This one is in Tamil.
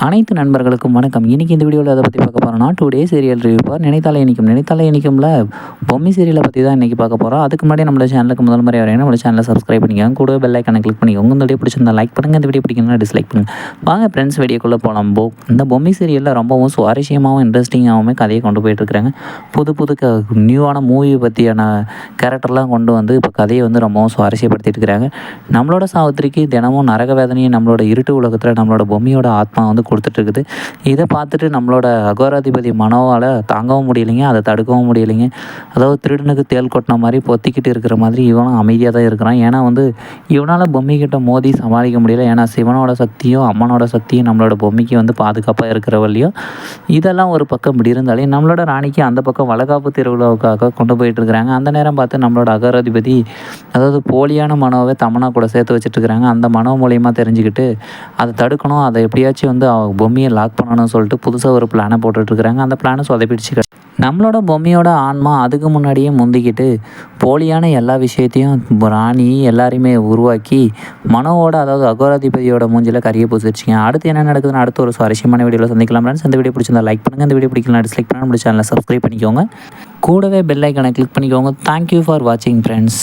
அனைத்து நண்பர்களுக்கும் வணக்கம். இன்றைக்கி இந்த வீடியோவில் எதை பற்றி பார்க்க போகிறோம்னா, டே சீரியல் ரிவ்யூ பார் நினைத்தாலே இனிக்கும். நினைத்தாலே இனிக்கும்ல பொம்மி சீரியலை பற்றி தான் இன்றைக்கி பார்க்க போகிறோம். அதுக்கு முன்னாடி நம்மளோட சேனலுக்கு முதல் முறை வரையும் நம்மளோட சேனலை சப்ஸ்கிரைப் பண்ணிக்கோங்க. கூட பெல் ஐக்கானை கிளிக் பண்ணிக்கோங்க. இந்த வீடியோ பிடிச்சிருந்தா லைக் பண்ணுங்கள், இந்த வீடியோ பிடிக்கணும்னா டிஸ்லைக் பண்ணுங்கள். வாங்க ஃப்ரெண்ட்ஸ், வீடியோக்குள்ளே போகலாம். இந்த பொம்மி சீரியலில் ரொம்பவும் சுவாரஸ்யமாகவும் இன்ட்ரெஸ்டிங்காகவும் கதையை கொண்டு போயிட்டுருக்காங்க. புது புது நியூவான மூவி பற்றியான கேரக்டர்லாம் கொண்டு வந்து இப்போ கதையை வந்து ரொம்பவும் சுவாரஸ்யப்படுத்திட்டு இருக்கிறாங்க. நம்மளோட சாவித்திரிக்கு தினமும் நரக வேதனையை நம்மளோட இருட்டு உலகத்தில் நம்மளோட பொம்மியோட ஆத்மா வந்து கொடுத்துட்ருக்குது. இதை பார்த்துட்டு நம்மளோட அகோராதிபதி மனோவால் தாங்கவும் முடியலைங்க, அதை தடுக்கவும் முடியலைங்க. அதாவது திருடனுக்கு தேள் கொட்டின மாதிரி பொத்திக்கிட்டு இருக்கிற மாதிரி இவனும் அமைதியாக தான் இருக்கிறான். ஏன்னா வந்து இவனால் பொம்மைக்கிட்ட மோதி சமாளிக்க முடியல. ஏன்னா சிவனோட சக்தியும் அம்மனோட சக்தியும் நம்மளோட பொம்மைக்கு வந்து பாதுகாப்பாக இருக்கிறவள்ளையும் இதெல்லாம் ஒரு பக்கம் இப்படி இருந்தாலே நம்மளோட ராணிக்கு அந்த பக்கம் வளகாப்பு திருவிழாவுக்காக கொண்டு போயிட்டுருக்கிறாங்க. அந்த நேரம் பார்த்து நம்மளோட அகராதிபதி அதாவது போலியான மனோவை தமனா கூட சேர்த்து வச்சுட்ருக்குறாங்க. அந்த மனோ மூலியமாக தெரிஞ்சுக்கிட்டு அதை தடுக்கணும், அதை எப்படியாச்சும் வந்து பொம்மையை லாக் பண்ணணும்னு சொல்லிட்டு புதுசாக ஒரு பிளானை போட்டுட்ருக்குறாங்க. அந்த பிளானை சொதப்பிடுச்சு. நம்மளோட பொம்மையோட ஆன்மா அதுக்கு முன்னாடியே முந்திக்கிட்டு போலியான எல்லா விஷயத்தையும் ராணி எல்லாரையுமே உருவாக்கி மனோவோட அதாவது அகோராதிபதியோட மூஞ்சில் கறியை பூசிடுச்சிங்க. அடுத்து என்ன நடக்குதுன்னு அடுத்து ஒரு சுவாரஸ்யமான வீடியோவில் சந்திக்கலாம் ஃப்ரெண்ட்ஸ். இந்த வீடியோ பிடிச்சிருந்தா லைக் பண்ணுங்கள், இந்த வீடியோ பிடிக்கலாம் டிஸ்லைக் பண்ணால் நம்ம சேனலை சப்ஸ்கிரைப் பண்ணிக்கோங்க. கூடவே பெல் ஐக்கானை கிளிக் பண்ணிக்கோங்க. தேங்க்யூ ஃபார் வாட்சிங் ஃப்ரெண்ட்ஸ்.